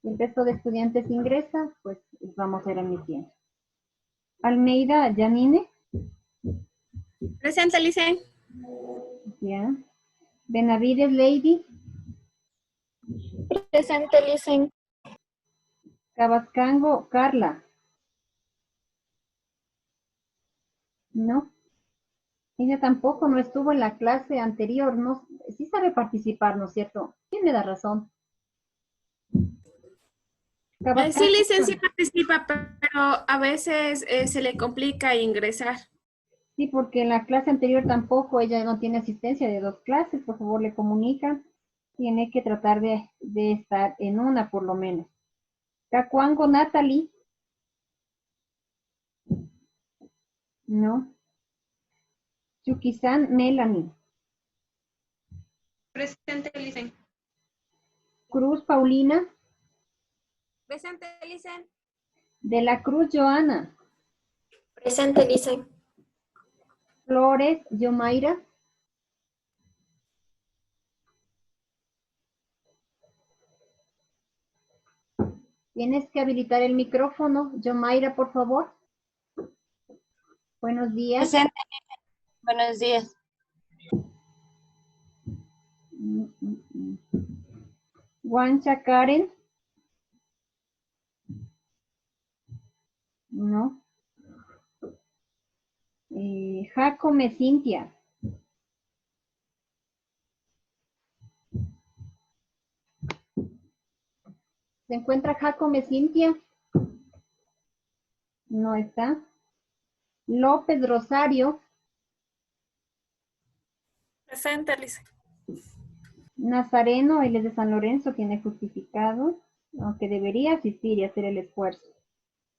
el resto de estudiantes ingresa, pues vamos a ir emitiendo. Almeida, Janine. Presente, Licen. Ya. Benavides, Lady. Presente, Licen. Cabascango, Carla. No. Ella tampoco no estuvo en la clase anterior. No, sí sabe participar, ¿no es cierto? ¿Quién me da razón? Sí, Licen, sí participa, pero a veces se le complica ingresar. Sí, porque en la clase anterior tampoco, ella no tiene asistencia de 2 clases, por favor le comunican. Tiene que tratar de estar en una por lo menos. Cacuango, Natalie. No. Chuquizán, Melanie. Presente, Licen. Cruz, Paulina. Presente, Licen. De la Cruz, Joana. Presente, Licen. Flores, Yomaira. Tienes que habilitar el micrófono. Yomaira, por favor. Buenos días. Presente. Buenos días. Guancha, Karen. No. Jacome, Cintia. ¿Se encuentra Jacome, Cintia? No está. López, Rosario. Presente, Licen. Nazareno, él es de San Lorenzo, tiene justificado, aunque debería asistir y hacer el esfuerzo.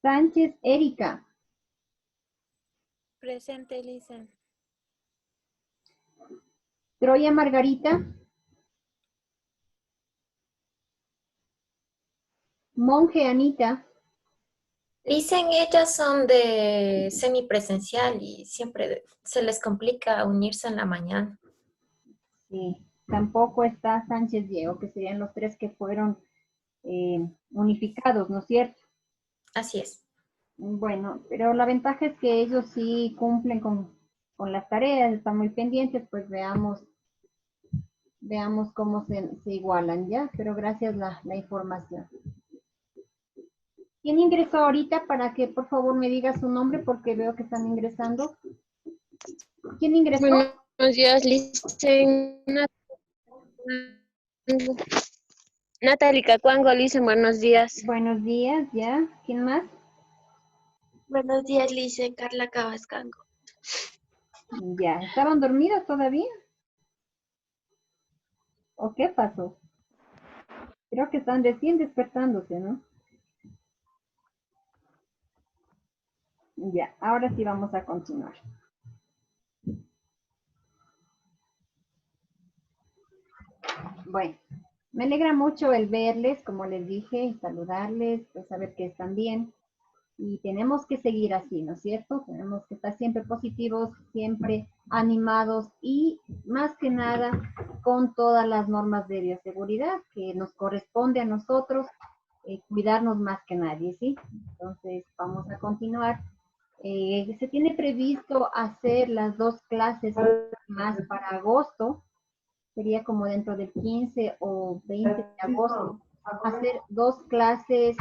Sánchez, Erika. Presente, Licen. Troya, Margarita. Monje, Anita. Licen, ellas son de semipresencial y siempre se les complica unirse en la mañana. Sí, tampoco está Sánchez Diego, que serían los 3 que fueron unificados, ¿no es cierto? Así es. Bueno, pero la ventaja es que ellos sí cumplen con las tareas, están muy pendientes, pues veamos cómo se igualan, ¿ya? Pero gracias la información. ¿Quién ingresó ahorita para que por favor me diga su nombre porque veo que están ingresando? ¿Quién ingresó? Buenos días, Licen. Natalie Cacuango, Licen, buenos días. Buenos días, ¿ya? ¿Quién más? Buenos días, Licen. Carla Cabascango. Ya, ¿estaban dormidos todavía? ¿O qué pasó? Creo que están recién despertándose, ¿no? Ya, ahora sí vamos a continuar. Bueno, me alegra mucho el verles, como les dije, y saludarles, pues saber que están bien. Y tenemos que seguir así, ¿no es cierto? Tenemos que estar siempre positivos, siempre animados y más que nada con todas las normas de bioseguridad que nos corresponde a nosotros cuidarnos más que nadie, ¿sí? Entonces vamos a continuar. Se tiene previsto hacer las 2 clases más para agosto, sería como dentro del 15 o 20 de agosto, hacer 2 clases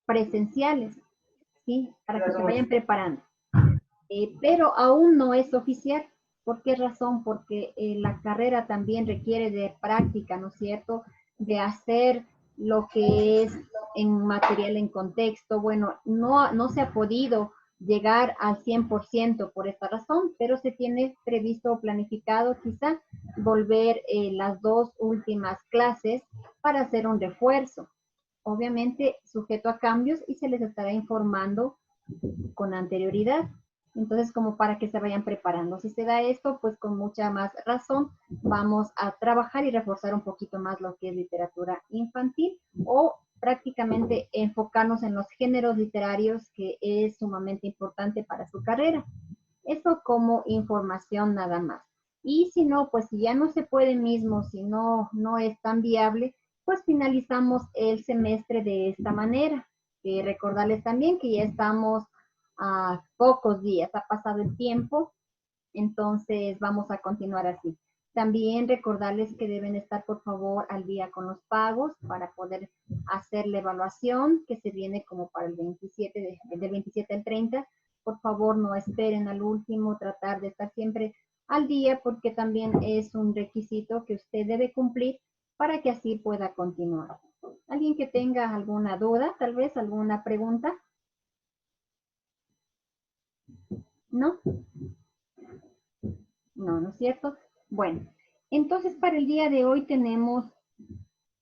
presenciales, ¿sí? Para que se vayan preparando. Pero aún no es oficial. ¿Por qué razón? Porque la carrera también requiere de práctica, ¿no es cierto? De hacer lo que es en material en contexto. Bueno, no se ha podido llegar al 100% por esta razón, pero se tiene previsto o planificado quizá volver las 2 últimas clases para hacer un refuerzo. Obviamente sujeto a cambios y se les estará informando con anterioridad. Entonces, como para que se vayan preparando. Si se da esto, pues con mucha más razón vamos a trabajar y reforzar un poquito más lo que es literatura infantil o prácticamente enfocarnos en los géneros literarios que es sumamente importante para su carrera. Eso como información nada más. Y si no, pues si ya no se puede mismo, si no es tan viable, pues finalizamos el semestre de esta manera. Recordarles también que ya estamos a pocos días, ha pasado el tiempo, entonces vamos a continuar así. También recordarles que deben estar, por favor, al día con los pagos para poder hacer la evaluación que se viene como para el 27, del 27 al 30. Por favor, no esperen al último, tratar de estar siempre al día porque también es un requisito que usted debe cumplir para que así pueda continuar. ¿Alguien que tenga alguna duda, tal vez alguna pregunta? ¿No? No, ¿no es cierto? Bueno, entonces para el día de hoy tenemos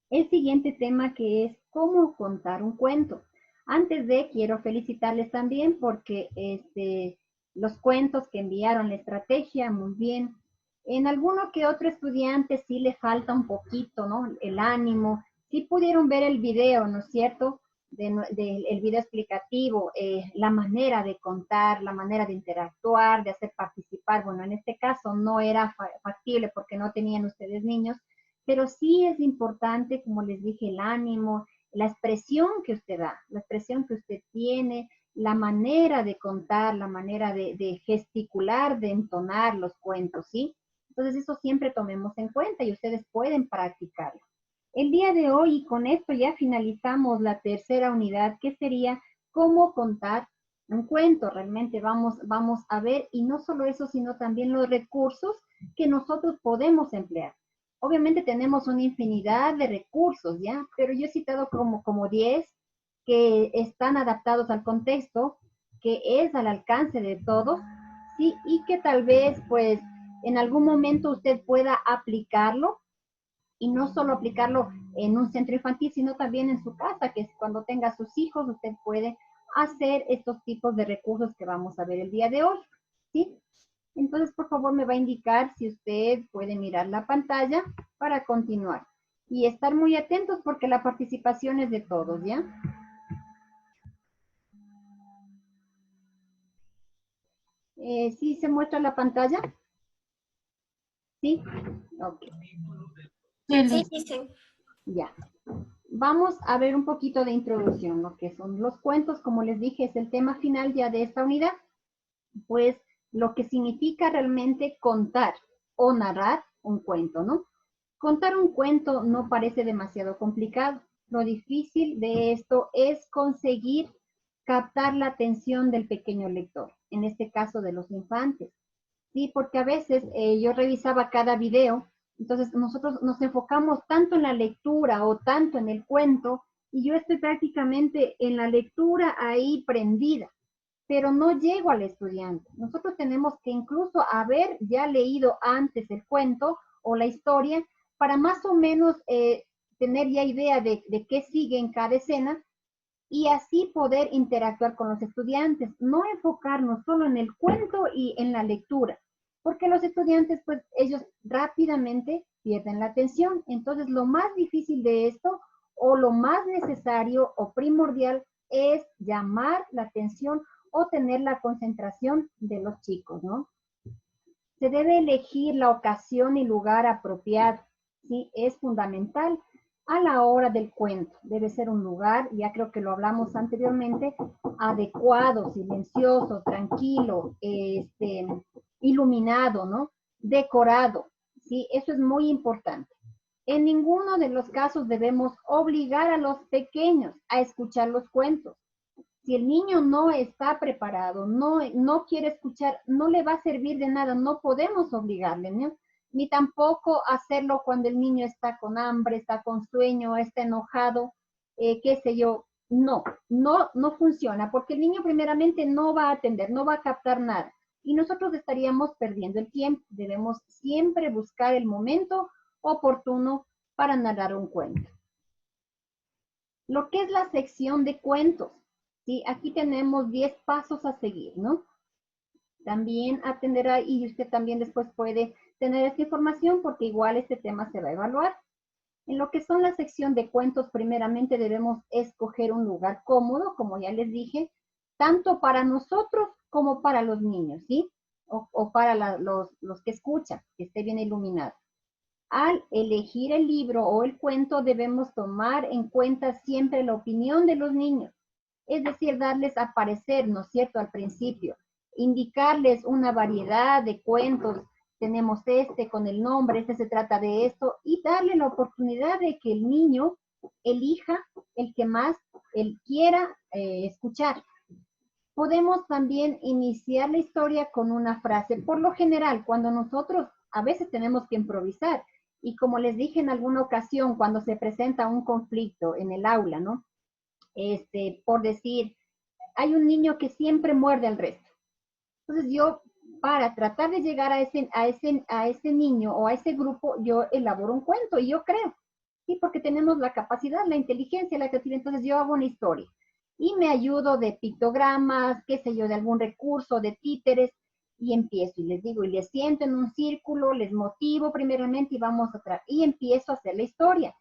el siguiente tema que es cómo contar un cuento. Antes de, quiero felicitarles también porque los cuentos que enviaron la estrategia, muy bien. En alguno que otro estudiante sí le falta un poquito, ¿no? El ánimo. Sí pudieron ver el video, ¿no es cierto? El video explicativo, la manera de contar, la manera de interactuar, de hacer participar. Bueno, en este caso no era factible porque no tenían ustedes niños, pero sí es importante, como les dije, el ánimo, la expresión que usted da, la expresión que usted tiene, la manera de contar, la manera de gesticular, de entonar los cuentos, ¿sí? Entonces eso siempre tomemos en cuenta y ustedes pueden practicarlo. El día de hoy, y con esto ya finalizamos la tercera unidad, que sería cómo contar un cuento. Realmente vamos a ver, y no solo eso, sino también los recursos que nosotros podemos emplear. Obviamente tenemos una infinidad de recursos, ¿ya? Pero yo he citado como 10 que están adaptados al contexto, que es al alcance de todos, ¿sí? Y que tal vez, pues, en algún momento usted pueda aplicarlo, y no solo aplicarlo en un centro infantil, sino también en su casa, que es cuando tenga sus hijos, usted puede hacer estos tipos de recursos que vamos a ver el día de hoy, ¿sí? Entonces, por favor, me va a indicar si usted puede mirar la pantalla para continuar. Y estar muy atentos porque la participación es de todos, ¿ya? ¿Sí se muestra la pantalla? ¿Sí? Ok. Sí, dicen. Ya. Vamos a ver un poquito de introducción, lo que son los cuentos. Como les dije, es el tema final ya de esta unidad. Pues lo que significa realmente contar o narrar un cuento, ¿no? Contar un cuento no parece demasiado complicado. Lo difícil de esto es conseguir captar la atención del pequeño lector, en este caso de los infantes. Sí, porque a veces yo revisaba cada video, entonces nosotros nos enfocamos tanto en la lectura o tanto en el cuento, y yo estoy prácticamente en la lectura ahí prendida, pero no llego al estudiante. Nosotros tenemos que incluso haber ya leído antes el cuento o la historia para más o menos tener ya idea de qué sigue en cada escena y así poder interactuar con los estudiantes, no enfocarnos solo en el cuento y en la lectura, porque los estudiantes, pues ellos rápidamente pierden la atención. Entonces, lo más difícil de esto o lo más necesario o primordial es llamar la atención o tener la concentración de los chicos, ¿no? Se debe elegir la ocasión y lugar apropiado, ¿sí? Es fundamental a la hora del cuento. Debe ser un lugar, ya creo que lo hablamos anteriormente, adecuado, silencioso, tranquilo, iluminado, ¿no? Decorado, ¿sí? Eso es muy importante. En ninguno de los casos debemos obligar a los pequeños a escuchar los cuentos. Si el niño no está preparado, no quiere escuchar, no le va a servir de nada, no podemos obligarle, ¿no? Ni tampoco hacerlo cuando el niño está con hambre, está con sueño, está enojado, qué sé yo. No funciona, porque el niño primeramente no va a atender, no va a captar nada. Y nosotros estaríamos perdiendo el tiempo. Debemos siempre buscar el momento oportuno para narrar un cuento. Lo que es la sección de cuentos. ¿Sí? Aquí tenemos 10 pasos a seguir, ¿no? También atenderá y usted también después puede tener esta información porque igual este tema se va a evaluar. En lo que son la sección de cuentos, primeramente debemos escoger un lugar cómodo, como ya les dije, tanto para nosotros como para los niños, ¿sí? O para los que escuchan, que esté bien iluminado. Al elegir el libro o el cuento debemos tomar en cuenta siempre la opinión de los niños, es decir, darles a parecer, ¿no es cierto?, al principio, indicarles una variedad de cuentos, tenemos este con el nombre, este se trata de esto, y darle la oportunidad de que el niño elija el que más él quiera escuchar. Podemos también iniciar la historia con una frase. Por lo general, cuando nosotros a veces tenemos que improvisar, y como les dije en alguna ocasión, cuando se presenta un conflicto en el aula, ¿no? Por decir, hay un niño que siempre muerde al resto. Entonces yo, para tratar de llegar a ese niño o a ese grupo, yo elaboro un cuento y yo creo, ¿sí? Porque tenemos la capacidad, la inteligencia, la creatividad. Entonces yo hago una historia y me ayudo de pictogramas, qué sé yo, de algún recurso, de títeres, y empiezo y les digo, y les siento en un círculo, les motivo primeramente y vamos atrás, y empiezo a hacer la historia.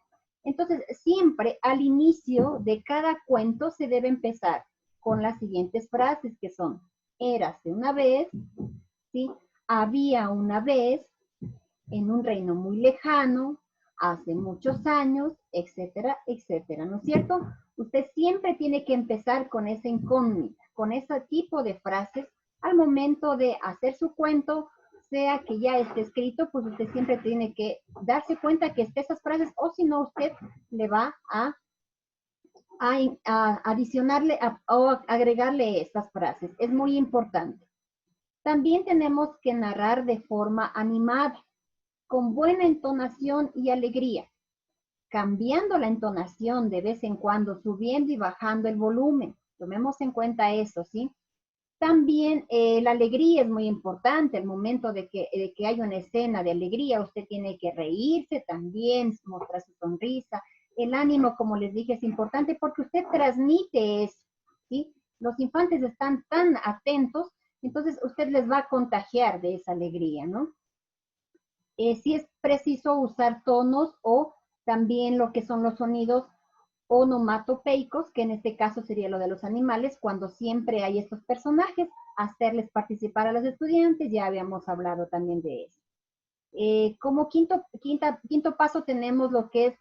Entonces, siempre al inicio de cada cuento se debe empezar con las siguientes frases que son, érase una vez, ¿sí? Había una vez, en un reino muy lejano, hace muchos años, etcétera, etcétera, ¿no es cierto? Usted siempre tiene que empezar con esa incógnita, con ese tipo de frases al momento de hacer su cuento, sea que ya esté escrito, pues usted siempre tiene que darse cuenta que esté esas frases, o si no, usted le va a adicionarle o agregarle estas frases. Es muy importante. También tenemos que narrar de forma animada, con buena entonación y alegría, cambiando la entonación de vez en cuando, subiendo y bajando el volumen. Tomemos en cuenta eso, ¿sí? También la alegría es muy importante, el momento de que hay una escena de alegría, usted tiene que reírse también, mostrar su sonrisa. El ánimo, como les dije, es importante porque usted transmite eso, ¿sí? Los infantes están tan atentos, entonces usted les va a contagiar de esa alegría, ¿no? Si es preciso usar tonos o también lo que son los sonidos onomatopeicos, que en este caso sería lo de los animales, cuando siempre hay estos personajes, hacerles participar a los estudiantes, ya habíamos hablado también de eso. Como quinto paso tenemos lo que es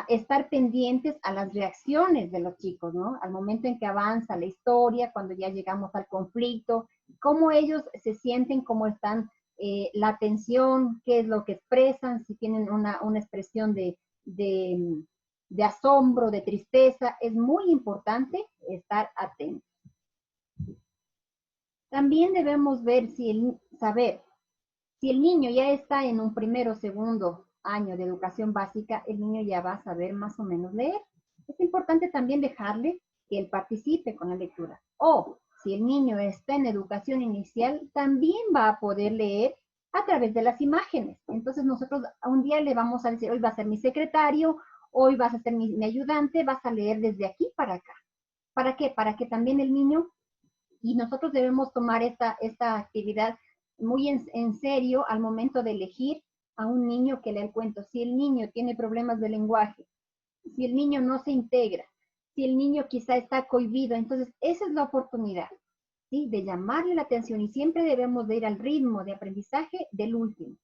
estar pendientes a las reacciones de los chicos, ¿no? Al momento en que avanza la historia, cuando ya llegamos al conflicto, cómo ellos se sienten, cómo están, la atención, qué es lo que expresan, si tienen una expresión de asombro, de tristeza. Es muy importante estar atentos. También debemos ver saber si el niño ya está en un primero o segundo año de educación básica, el niño ya va a saber más o menos leer. Es importante también dejarle que él participe con la lectura. O si el niño está en educación inicial, también va a poder leer a través de las imágenes. Entonces nosotros un día le vamos a decir, hoy va a ser mi secretario, hoy vas a ser mi ayudante, vas a leer desde aquí para acá. ¿Para qué? Para que también el niño, y nosotros debemos tomar esta actividad muy en serio al momento de elegir a un niño que lea el cuento. Si el niño tiene problemas de lenguaje, si el niño no se integra, si el niño quizá está cohibido, entonces esa es la oportunidad, ¿sí? De llamarle la atención, y siempre debemos de ir al ritmo de aprendizaje del último,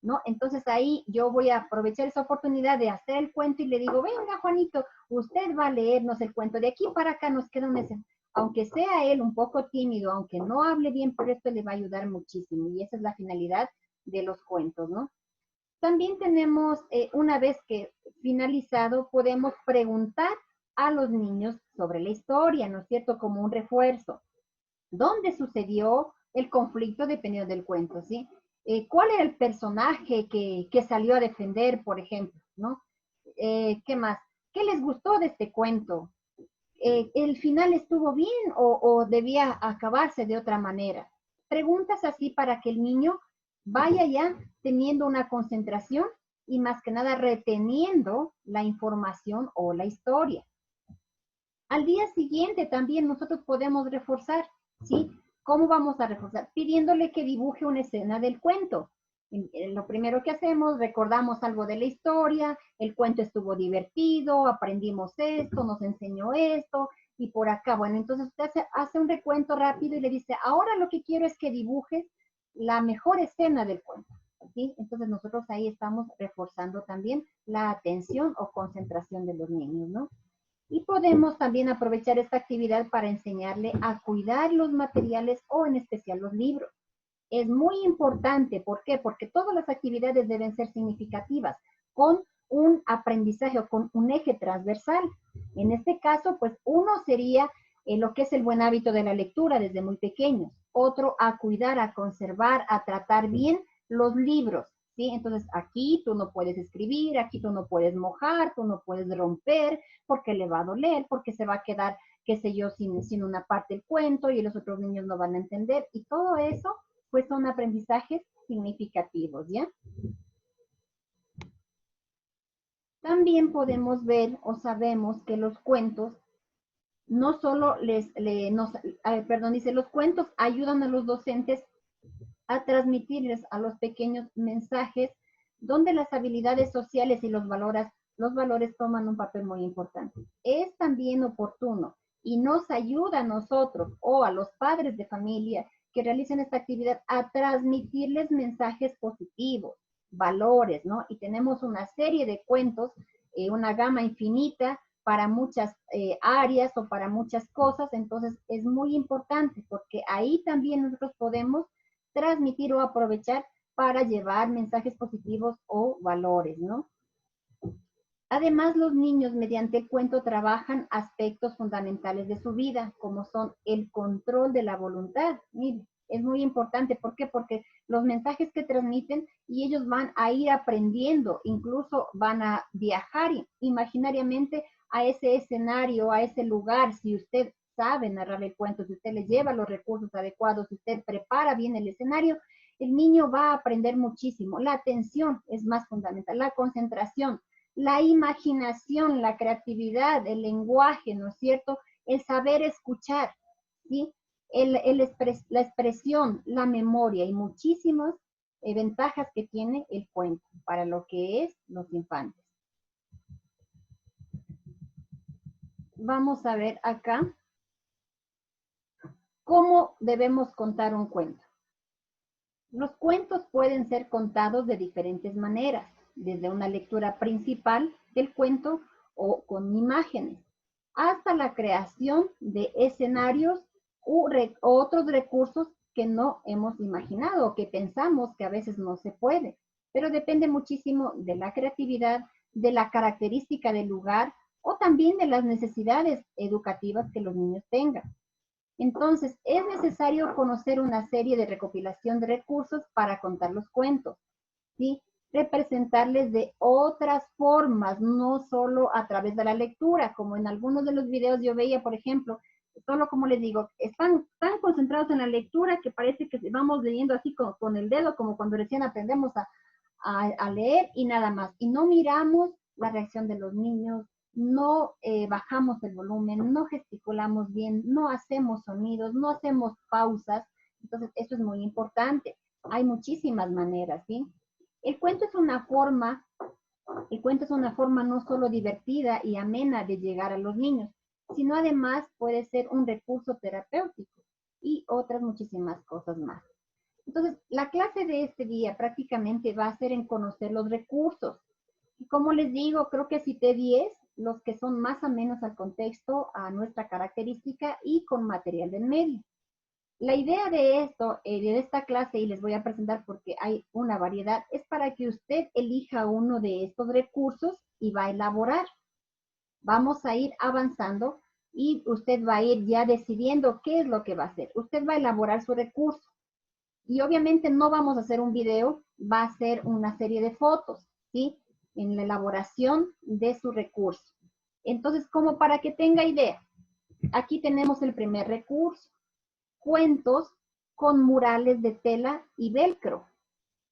¿no? Entonces ahí yo voy a aprovechar esa oportunidad de hacer el cuento y le digo, venga Juanito, usted va a leernos el cuento, de aquí para acá nos queda un escenario. Aunque sea él un poco tímido, aunque no hable bien, pero esto le va a ayudar muchísimo, y esa es la finalidad de los cuentos, ¿no? También tenemos, una vez que finalizado, podemos preguntar a los niños sobre la historia, ¿no es cierto? Como un refuerzo. ¿Dónde sucedió el conflicto dependiendo del cuento, sí? ¿Cuál era el personaje que salió a defender, por ejemplo, ¿no? ¿Qué más? ¿Qué les gustó de este cuento? ¿El final estuvo bien o debía acabarse de otra manera? Preguntas así para que el niño vaya ya teniendo una concentración y más que nada reteniendo la información o la historia. Al día siguiente también nosotros podemos reforzar, ¿sí? ¿Cómo vamos a reforzar? Pidiéndole que dibuje una escena del cuento. Lo primero que hacemos, recordamos algo de la historia, el cuento estuvo divertido, aprendimos esto, nos enseñó esto, y por acá, bueno, entonces usted hace un recuento rápido y le dice, ahora lo que quiero es que dibujes la mejor escena del cuento. ¿sí? Entonces nosotros ahí estamos reforzando también la atención o concentración de los niños, ¿no? Y podemos también aprovechar esta actividad para enseñarle a cuidar los materiales o en especial los libros. Es muy importante, ¿por qué? Porque todas las actividades deben ser significativas, con un aprendizaje o con un eje transversal. En este caso, pues uno sería lo que es el buen hábito de la lectura desde muy pequeños. Otro, a cuidar, a conservar, a tratar bien los libros, ¿sí? Entonces, aquí tú no puedes escribir, aquí tú no puedes mojar, tú no puedes romper, porque le va a doler, porque se va a quedar, qué sé yo, sin una parte del cuento y los otros niños no van a entender. Y todo eso, pues son aprendizajes significativos, ¿ya? También podemos ver o sabemos que los cuentos no solo dice, los cuentos ayudan a los docentes a transmitirles a los pequeños mensajes donde las habilidades sociales y los valores toman un papel muy importante. Es también oportuno y nos ayuda a nosotros o a los padres de familia que realicen esta actividad a transmitirles mensajes positivos, valores, ¿no? Y tenemos una serie de cuentos, una gama infinita para muchas áreas o para muchas cosas, entonces es muy importante porque ahí también nosotros podemos transmitir o aprovechar para llevar mensajes positivos o valores, ¿no? Además, los niños mediante el cuento trabajan aspectos fundamentales de su vida, como son el control de la voluntad. Mire, es muy importante. ¿Por qué? Porque los mensajes que transmiten y ellos van a ir aprendiendo, incluso van a viajar imaginariamente a ese escenario, a ese lugar. Si usted sabe narrar el cuento, si usted le lleva los recursos adecuados, si usted prepara bien el escenario, el niño va a aprender muchísimo. La atención es más fundamental, la concentración, la imaginación, la creatividad, el lenguaje, ¿no es cierto? El saber escuchar, ¿sí? La expresión, la memoria y muchísimas ventajas que tiene el cuento para lo que es los infantes. Vamos a ver acá cómo debemos contar un cuento. Los cuentos pueden ser contados de diferentes maneras, desde una lectura principal del cuento o con imágenes, hasta la creación de escenarios u otros recursos que no hemos imaginado o que pensamos que a veces no se puede, pero depende muchísimo de la creatividad, de la característica del lugar o también de las necesidades educativas que los niños tengan. Entonces, es necesario conocer una serie de recopilación de recursos para contar los cuentos, ¿sí? Representarles de otras formas, no solo a través de la lectura, como en algunos de los videos yo veía, por ejemplo, solo como les digo, están tan concentrados en la lectura que parece que vamos leyendo así con el dedo, como cuando recién aprendemos a leer y nada más. Y no miramos la reacción de los niños, no bajamos el volumen, no gesticulamos bien, no hacemos sonidos, no hacemos pausas. Entonces, eso es muy importante. Hay muchísimas maneras, ¿sí? El cuento es una forma no solo divertida y amena de llegar a los niños, sino además puede ser un recurso terapéutico y otras muchísimas cosas más. Entonces, la clase de este día prácticamente va a ser en conocer los recursos. Y como les digo, creo que cité 10, los que son más o menos al contexto, a nuestra característica y con material del medio. La idea de esto, de esta clase, y les voy a presentar porque hay una variedad, es para que usted elija uno de estos recursos y va a elaborar. Vamos a ir avanzando y usted va a ir ya decidiendo qué es lo que va a hacer. Usted va a elaborar su recurso. Y obviamente no vamos a hacer un video, va a ser una serie de fotos, ¿sí? En la elaboración de su recurso. Entonces, como para que tenga idea, aquí tenemos el primer recurso. Cuentos con murales de tela y velcro,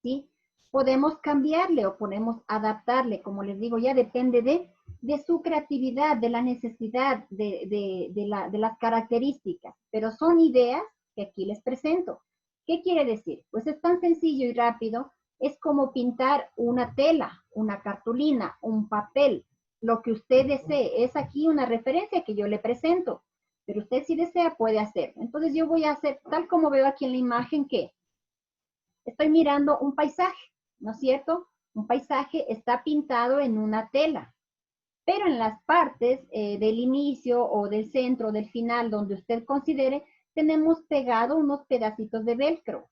¿sí? Podemos cambiarle o podemos adaptarle, como les digo, ya depende de su creatividad, de la necesidad, de las características, pero son ideas que aquí les presento. ¿Qué quiere decir? Pues es tan sencillo y rápido, es como pintar una tela, una cartulina, un papel, lo que usted desee. Es aquí una referencia que yo le presento. Pero usted si desea puede hacer. Entonces yo voy a hacer tal como veo aquí en la imagen que estoy mirando un paisaje. ¿no es cierto? Un paisaje está pintado en una tela, pero en las partes del inicio o del centro, del final, donde usted considere, tenemos pegado unos pedacitos de velcro,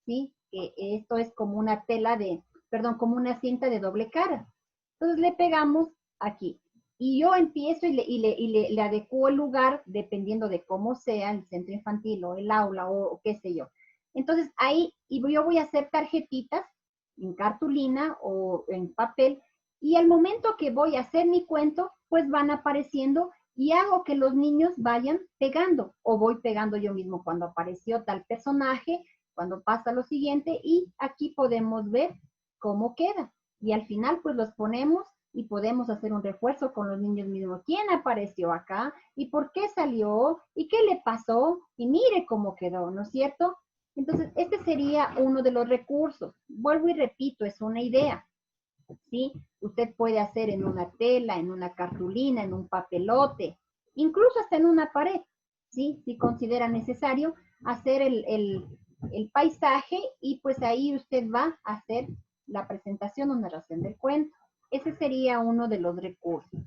¿sí? Esto es como una tela de, perdón, como una cinta de doble cara. Entonces le pegamos aquí. Y yo empiezo le adecuo el lugar dependiendo de cómo sea el centro infantil o el aula o qué sé yo. Entonces ahí yo voy a hacer tarjetitas en cartulina o en papel y al momento que voy a hacer mi cuento, pues van apareciendo y hago que los niños vayan pegando o voy pegando yo mismo cuando apareció tal personaje, cuando pasa lo siguiente y aquí podemos ver cómo queda. Y al final pues los ponemos y podemos hacer un refuerzo con los niños mismos. ¿Quién apareció acá? ¿Y por qué salió? ¿Y qué le pasó? Y mire cómo quedó, ¿no es cierto? Entonces, este sería uno de los recursos. Vuelvo y repito, es una idea, ¿sí? Usted puede hacer en una tela, en una cartulina, en un papelote, incluso hasta en una pared, ¿sí? Si considera necesario hacer el paisaje y pues ahí usted va a hacer la presentación o narración del cuento. Ese sería uno de los recursos.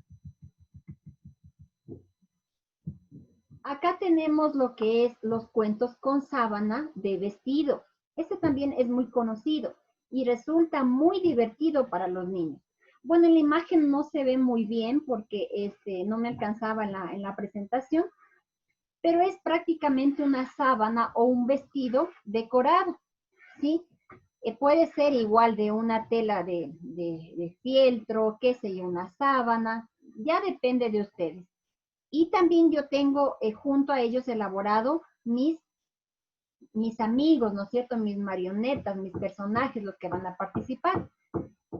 Acá tenemos lo que es los cuentos con sábana de vestido. Este también es muy conocido y resulta muy divertido para los niños. Bueno, en la imagen no se ve muy bien porque no me alcanzaba en la presentación, pero es prácticamente una sábana o un vestido decorado, ¿sí? Puede ser igual de una tela de fieltro, qué sé yo, una sábana, ya depende de ustedes. Y también yo tengo junto a ellos elaborado mis amigos, ¿no es cierto? Mis marionetas, mis personajes, los que van a participar.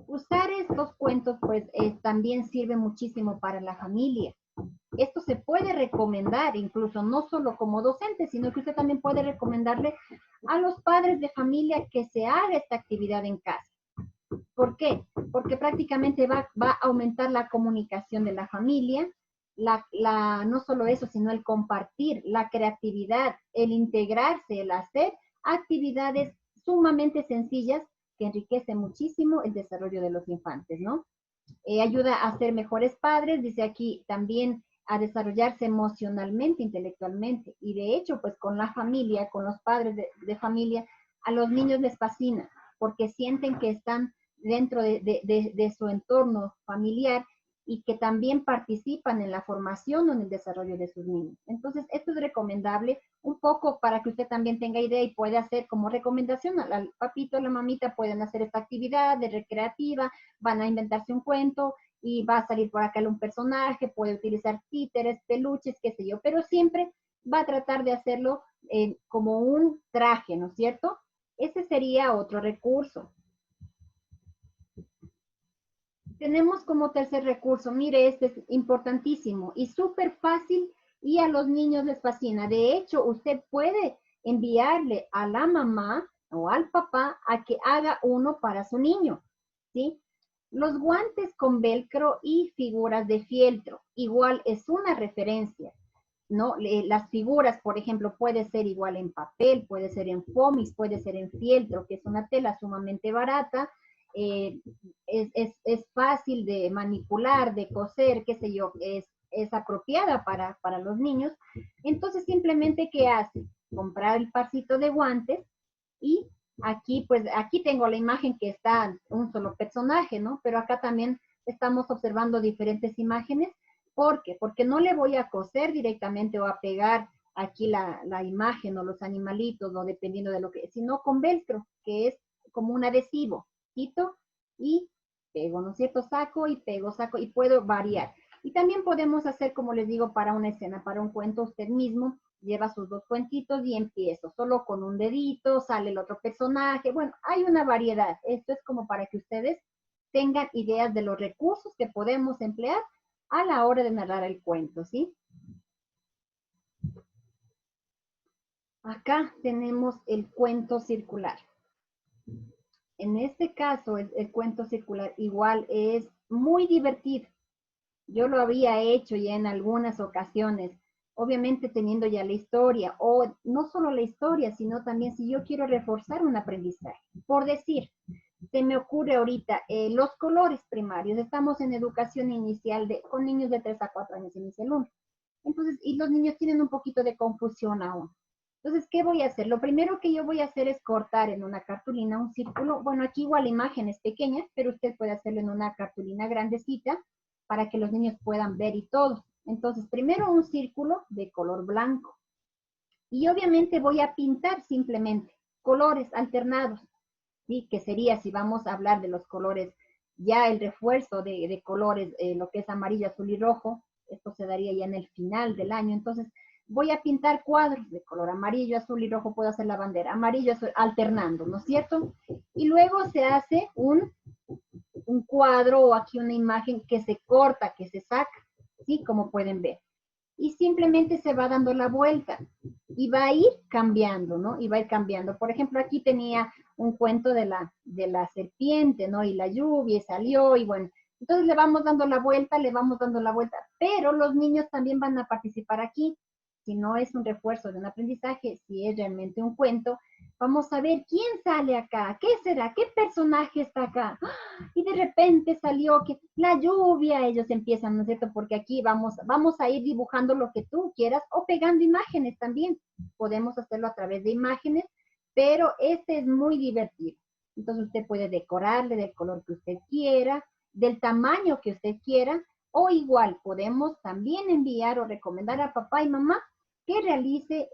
Usar estos cuentos, pues, también sirve muchísimo para la familia. Esto se puede recomendar incluso no solo como docente, sino que usted también puede recomendarle a los padres de familia que se haga esta actividad en casa. ¿Por qué? Porque prácticamente va a aumentar la comunicación de la familia, no solo eso, sino el compartir, la creatividad, el integrarse, el hacer actividades sumamente sencillas que enriquecen muchísimo el desarrollo de los infantes, ¿no? Ayuda a ser mejores padres, dice aquí, también a desarrollarse emocionalmente, intelectualmente. Y de hecho, pues con la familia, con los padres de familia, a los niños les fascina, porque sienten que están dentro de su entorno familiar y que también participan en la formación o en el desarrollo de sus niños. Entonces, esto es recomendable un poco para que usted también tenga idea y pueda hacer como recomendación al papito, a la mamita, pueden hacer esta actividad de recreativa, van a inventarse un cuento y va a salir por acá un personaje, puede utilizar títeres, peluches, qué sé yo, pero siempre va a tratar de hacerlo como un traje, ¿no es cierto? Ese sería otro recurso. Tenemos como tercer recurso, mire, este es importantísimo y súper fácil y a los niños les fascina. De hecho, usted puede enviarle a la mamá o al papá a que haga uno para su niño, ¿sí? Los guantes con velcro y figuras de fieltro, igual es una referencia, ¿no? Las figuras, por ejemplo, puede ser igual en papel, puede ser en fomis, puede ser en fieltro, que es una tela sumamente barata, es fácil de manipular, de coser, qué sé yo, es apropiada para los niños. Entonces, simplemente, ¿qué hace? Comprar el parcito de guantes y aquí, pues, aquí tengo la imagen que está un solo personaje, ¿no? Pero acá también estamos observando diferentes imágenes. ¿Por qué? Porque no le voy a coser directamente o a pegar aquí la imagen o los animalitos, o dependiendo de lo que, sino con velcro, que es como un adhesivo. Quito y pego, ¿no es cierto? Saco y pego, saco y puedo variar. Y también podemos hacer, como les digo, para una escena, para un cuento, usted mismo lleva sus dos cuentitos y empiezo. Solo con un dedito, sale el otro personaje. Bueno, hay una variedad. Esto es como para que ustedes tengan ideas de los recursos que podemos emplear a la hora de narrar el cuento, ¿sí? Acá tenemos el cuento circular. En este caso, el cuento circular igual es muy divertido. Yo lo había hecho ya en algunas ocasiones, obviamente teniendo ya la historia, o no solo la historia, sino también si yo quiero reforzar un aprendizaje. Por decir, se me ocurre ahorita, los colores primarios. Estamos en educación inicial con niños de 3 a 4 años, inicia el 1. Entonces, y los niños tienen un poquito de confusión aún. Entonces, ¿qué voy a hacer? Lo primero que yo voy a hacer es cortar en una cartulina un círculo. Bueno, aquí igual imágenes pequeñas, pero usted puede hacerlo en una cartulina grandecita para que los niños puedan ver y todo. Entonces, primero un círculo de color blanco. Y obviamente voy a pintar simplemente colores alternados, ¿sí? Que sería, si vamos a hablar de los colores, ya el refuerzo de colores, lo que es amarillo, azul y rojo, esto se daría ya en el final del año. Entonces, voy a pintar cuadros de color amarillo, azul y rojo, puedo hacer la bandera, amarillo, azul, alternando, ¿no es cierto? Y luego se hace un cuadro o aquí una imagen que se corta, que se saca, ¿sí? Como pueden ver. Y simplemente se va dando la vuelta y va a ir cambiando, ¿no? Y va a ir cambiando. Por ejemplo, aquí tenía un cuento de la serpiente, ¿no? Y la lluvia y salió y bueno. Entonces le vamos dando la vuelta, pero los niños también van a participar aquí. Si no es un refuerzo de un aprendizaje, si es realmente un cuento, vamos a ver quién sale acá, qué será, qué personaje está acá. Y de repente salió que la lluvia, ellos empiezan, ¿no es cierto? Porque aquí vamos a ir dibujando lo que tú quieras o pegando imágenes también. Podemos hacerlo a través de imágenes, pero este es muy divertido. Entonces usted puede decorarle del color que usted quiera, del tamaño que usted quiera, o igual podemos también enviar o recomendar a papá y mamá que realice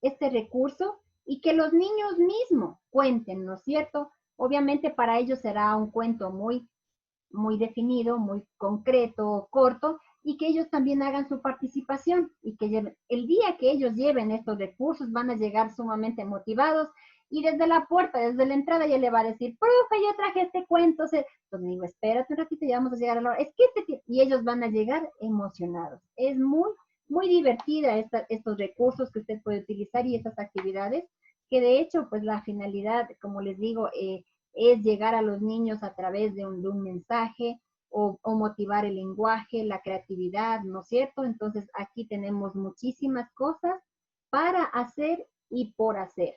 este recurso y que los niños mismos cuenten, ¿no es cierto? Obviamente para ellos será un cuento muy, muy definido, muy concreto, corto, y que ellos también hagan su participación y que el día que ellos lleven estos recursos van a llegar sumamente motivados y desde la puerta, desde la entrada ya le va a decir, profe, yo traje este cuento. Entonces digo, espérate un ratito, ya vamos a llegar a la hora. Es que y ellos van a llegar emocionados. Es muy, muy divertida estos recursos que usted puede utilizar y estas actividades, que de hecho, pues la finalidad, como les digo, es llegar a los niños a través de un mensaje o motivar el lenguaje, la creatividad, ¿no es cierto? Entonces aquí tenemos muchísimas cosas para hacer y por hacer.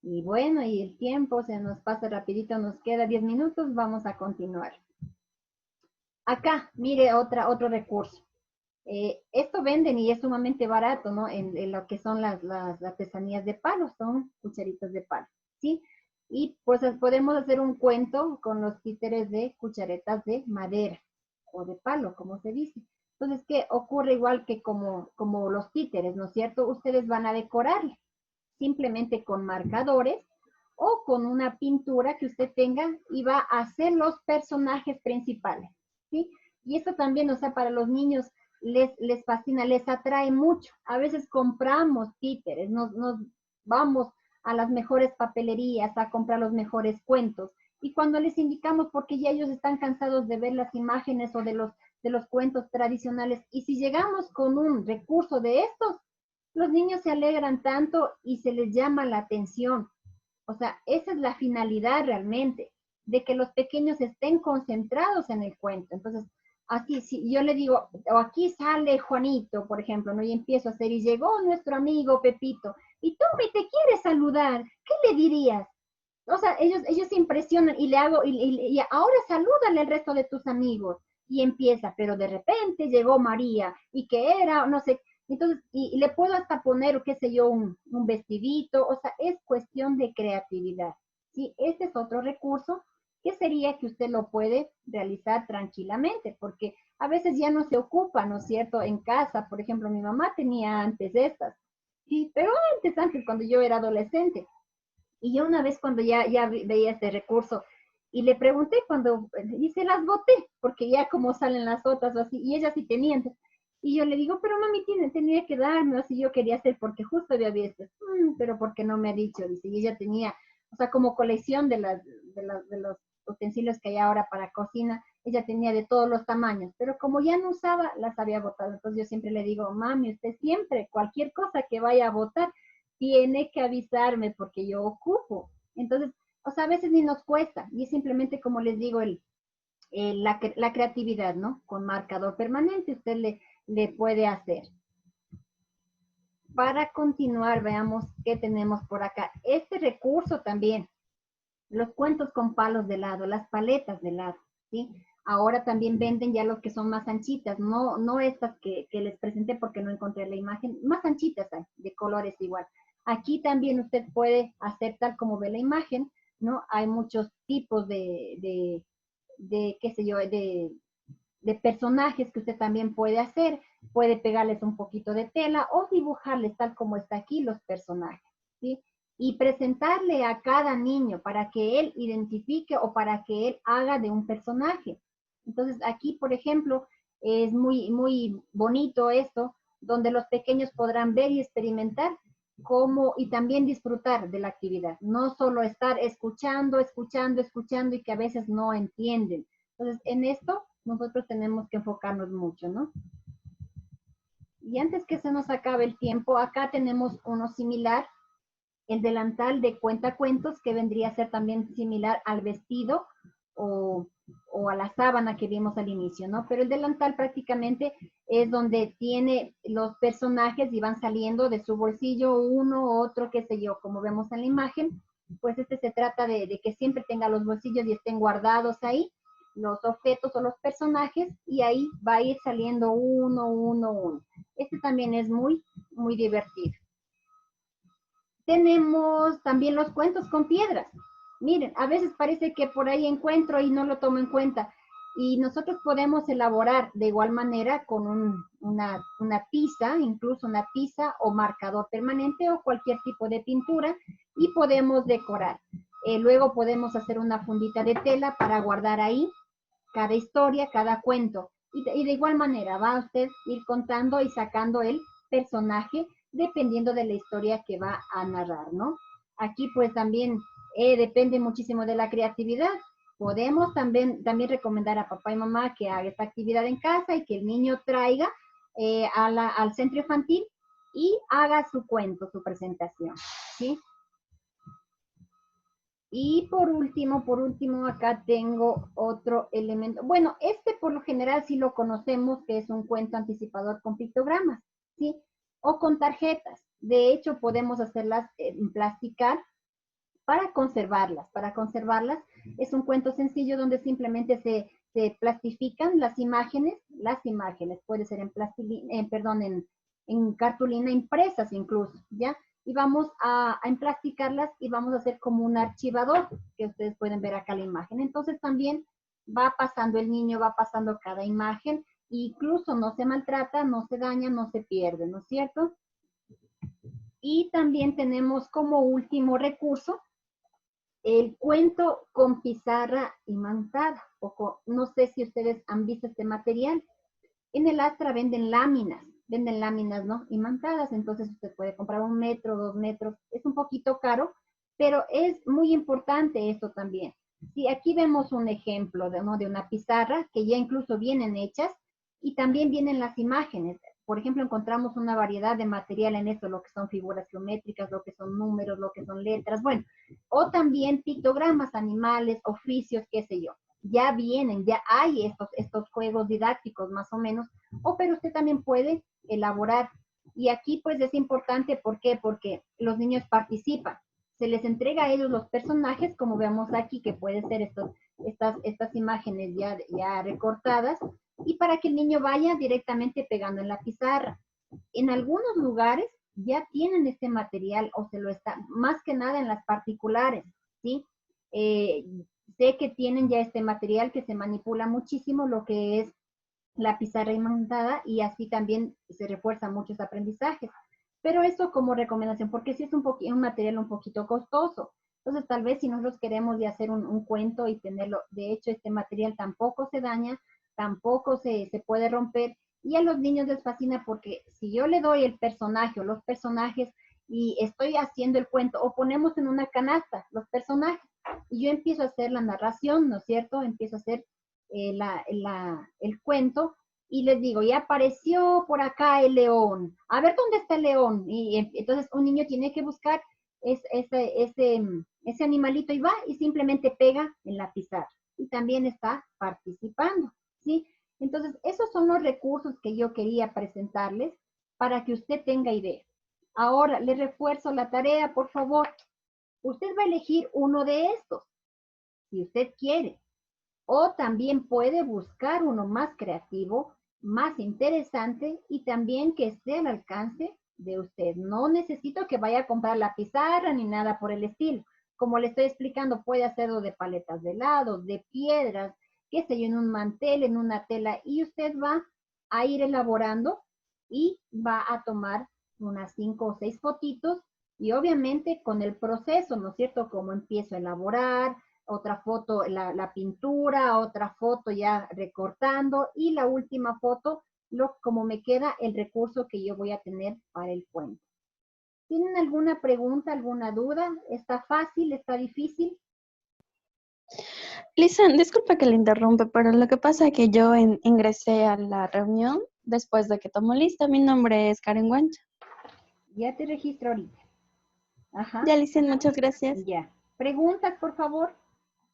Y bueno, y el tiempo se nos pasa rapidito, nos queda 10 minutos, vamos a continuar. Acá, mire otro recurso. Esto venden y es sumamente barato, ¿no? En lo que son las artesanías de palo, son cucharitas de palo, ¿sí? Y pues podemos hacer un cuento con los títeres de cucharetas de madera o de palo, como se dice. Entonces, ¿qué ocurre? Igual que como los títeres, ¿no es cierto? Ustedes van a decorarle simplemente con marcadores o con una pintura que usted tenga y va a hacer los personajes principales, ¿sí? Y esto también, o sea, para los niños les fascina, les atrae mucho. A veces compramos títeres, nos vamos a las mejores papelerías a comprar los mejores cuentos. Y cuando les indicamos, porque ya ellos están cansados de ver las imágenes o de los cuentos tradicionales, y si llegamos con un recurso de estos, los niños se alegran tanto y se les llama la atención. O sea, esa es la finalidad realmente, de que los pequeños estén concentrados en el cuento. Entonces, así, si yo le digo, o aquí sale Juanito, por ejemplo, ¿no? Y empiezo a hacer, y llegó nuestro amigo Pepito, y tú me te quieres saludar, ¿qué le dirías? O sea, ellos se impresionan y le hago, y ahora salúdale al resto de tus amigos. Y empieza, pero de repente llegó María, y que era, no sé, entonces, y le puedo hasta poner, qué sé yo, un vestidito, o sea, es cuestión de creatividad. ¿Sí? Este es otro recurso que sería que usted lo puede realizar tranquilamente, porque a veces ya no se ocupa, ¿no es cierto? En casa, por ejemplo, mi mamá tenía antes estas, sí, pero antes, cuando yo era adolescente. Y yo una vez cuando ya veía este recurso y le pregunté y se las boté, porque ya como salen las otras o así, y ella sí tenía. Y yo le digo, pero mami, tenía que darme, o así yo quería hacer, porque justo había visto, pero porque no me ha dicho, dice, y ella tenía, o sea, como colección de los utensilios que hay ahora para cocina, ella tenía de todos los tamaños, pero como ya no usaba, las había botado. Entonces yo siempre le digo, mami, usted siempre, cualquier cosa que vaya a botar, tiene que avisarme porque yo ocupo. Entonces, o sea, a veces ni nos cuesta, y es simplemente, como les digo, la creatividad, ¿no? Con marcador permanente usted le puede hacer. Para continuar, veamos qué tenemos por acá. Este recurso también los cuentos con palos de lado, las paletas de lado, ¿sí? Ahora también venden ya los que son más anchitas, no estas que les presenté porque no encontré la imagen, más anchitas hay, de colores igual. Aquí también usted puede hacer tal como ve la imagen, ¿no? Hay muchos tipos de qué sé yo, de personajes que usted también puede hacer. Puede pegarles un poquito de tela o dibujarles tal como está aquí los personajes, ¿sí? Y presentarle a cada niño para que él identifique o para que él haga de un personaje. Entonces aquí, por ejemplo, es muy bonito esto, donde los pequeños podrán ver y experimentar cómo y también disfrutar de la actividad. No solo estar escuchando, escuchando, escuchando y que a veces no entienden. Entonces, en esto nosotros tenemos que enfocarnos mucho, ¿no? Y antes que se nos acabe el tiempo, acá tenemos uno similar, el delantal de cuentacuentos, que vendría a ser también similar al vestido o, o a la sábana que vimos al inicio, ¿no? Pero el delantal prácticamente es donde tiene los personajes y van saliendo de su bolsillo uno, otro, qué sé yo, como vemos en la imagen, pues este se trata de que siempre tenga los bolsillos y estén guardados ahí los objetos o los personajes y ahí va a ir saliendo uno, uno, uno. Este también es muy divertido. Tenemos también los cuentos con piedras. Miren, a veces parece que por ahí encuentro y no lo tomo en cuenta. Y nosotros podemos elaborar de igual manera con una tiza, incluso una tiza o marcador permanente o cualquier tipo de pintura y podemos decorar. Luego podemos hacer una fundita de tela para guardar ahí cada historia, cada cuento. Y de igual manera va a usted ir contando y sacando el personaje dependiendo de la historia que va a narrar, ¿no? Aquí pues también depende muchísimo de la creatividad. Podemos también recomendar a papá y mamá que haga esta actividad en casa y que el niño traiga al centro infantil y haga su cuento, su presentación, ¿sí? Y por último, acá tengo otro elemento. Bueno, este por lo general sí lo conocemos, que es un cuento anticipador con pictogramas, ¿sí? O con tarjetas. De hecho, podemos hacerlas en plasticar para conservarlas. Para conservarlas es un cuento sencillo donde simplemente se plastifican las imágenes, puede ser en cartulina impresas incluso, ¿ya? Y vamos a emplasticarlas y vamos a hacer como un archivador, que ustedes pueden ver acá la imagen. Entonces también va pasando el niño, va pasando cada imagen, e incluso no se maltrata, no se daña, no se pierde, ¿no es cierto? Y también tenemos como último recurso el cuento con pizarra imantada. No sé si ustedes han visto este material. En el Astra venden láminas, ¿no? Imantadas, entonces usted puede comprar 1 metro, 2 metros, es un poquito caro, pero es muy importante esto también. Sí, aquí vemos un ejemplo ¿no? de una pizarra que ya incluso vienen hechas y también vienen las imágenes. Por ejemplo, encontramos una variedad de material en esto, lo que son figuras geométricas, lo que son números, lo que son letras, bueno, o también pictogramas, animales, oficios, qué sé yo. Ya vienen, ya hay estos juegos didácticos más o menos, pero usted también puede elaborar. Y aquí pues es importante, ¿por qué? Porque los niños participan. Se les entrega a ellos los personajes, como vemos aquí, que puede ser estas imágenes ya recortadas, y para que el niño vaya directamente pegando en la pizarra. En algunos lugares ya tienen este material o se lo está, más que nada en las particulares, ¿sí? Sé que tienen ya este material que se manipula muchísimo lo que es la pizarra imantada y así también se refuerza muchos aprendizajes. Pero eso como recomendación, porque sí es un material un poquito costoso. Entonces, tal vez si nosotros queremos de hacer un cuento y tenerlo, de hecho, este material tampoco se daña, tampoco se puede romper. Y a los niños les fascina porque si yo le doy el personaje o los personajes y estoy haciendo el cuento o ponemos en una canasta los personajes y yo empiezo a hacer la narración, ¿no es cierto? Empiezo a hacer el cuento y les digo, ya apareció por acá el león. A ver dónde está el león. Y entonces un niño tiene que buscar ese animalito y va y simplemente pega en la pizarra. Y también está participando, ¿sí? Entonces, esos son los recursos que yo quería presentarles para que usted tenga idea. Ahora, le refuerzo la tarea, por favor. Usted va a elegir uno de estos. si usted quiere. O también puede buscar uno más creativo, más interesante y también que esté al alcance de usted. No necesito que vaya a comprar la pizarra ni nada por el estilo. Como le estoy explicando, puede hacerlo de paletas de helados, de piedras, qué sé yo, en un mantel, en una tela, y usted va a ir elaborando y va a tomar unas 5 o 6 fotitos y obviamente con el proceso, ¿no es cierto? Cómo empiezo a elaborar, otra foto la pintura, otra foto ya recortando y la última foto, como me queda el recurso que yo voy a tener para el cuento. ¿Tienen alguna pregunta, alguna duda? ¿Está fácil? ¿Está difícil? Listen, disculpa que le interrumpe, pero lo que pasa es que yo ingresé a la reunión después de que tomó lista. Mi nombre es Karen Guancha. Ya te registro ahorita. Ajá. Ya, Listen, muchas gracias. Ya. ¿Preguntas, por favor?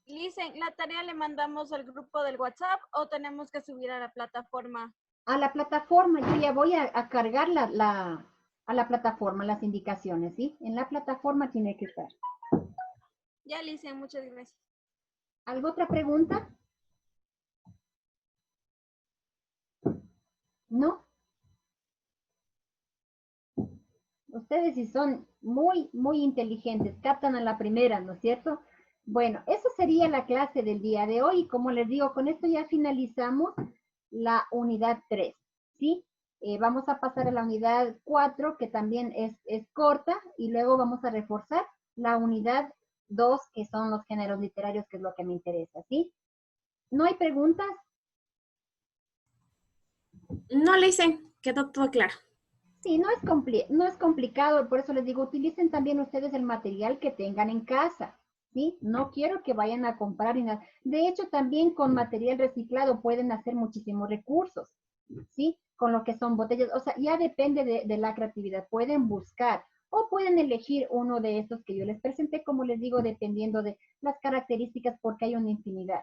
Listen, ¿la tarea le mandamos al grupo del WhatsApp o tenemos que subir a la plataforma? A la plataforma, yo ya voy a cargar a la plataforma las indicaciones, ¿sí? En la plataforma tiene que estar. Ya, Listen, muchas gracias. ¿Alguna otra pregunta? ¿No? Ustedes sí son muy, muy inteligentes, captan a la primera, ¿no es cierto? Bueno, eso sería la clase del día de hoy. Como les digo, con esto ya finalizamos la unidad 3, ¿sí? Vamos a pasar a la unidad 4, que también es corta, y luego vamos a reforzar la unidad 2, que son los géneros literarios, que es lo que me interesa, ¿sí? ¿No hay preguntas? No le dicen, quedó todo claro. Sí, no es complicado, por eso les digo, utilicen también ustedes el material que tengan en casa, ¿sí? No quiero que vayan a comprar ni nada. De hecho, también con material reciclado pueden hacer muchísimos recursos, ¿sí? Con lo que son botellas, o sea, ya depende de la creatividad. Pueden buscar o pueden elegir uno de estos que yo les presenté, como les digo, dependiendo de las características, porque hay una infinidad.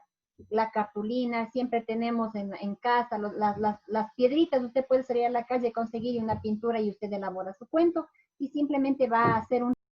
La cartulina, siempre tenemos en casa, las piedritas, usted puede salir a la calle, conseguir una pintura y usted elabora su cuento y simplemente va a hacer un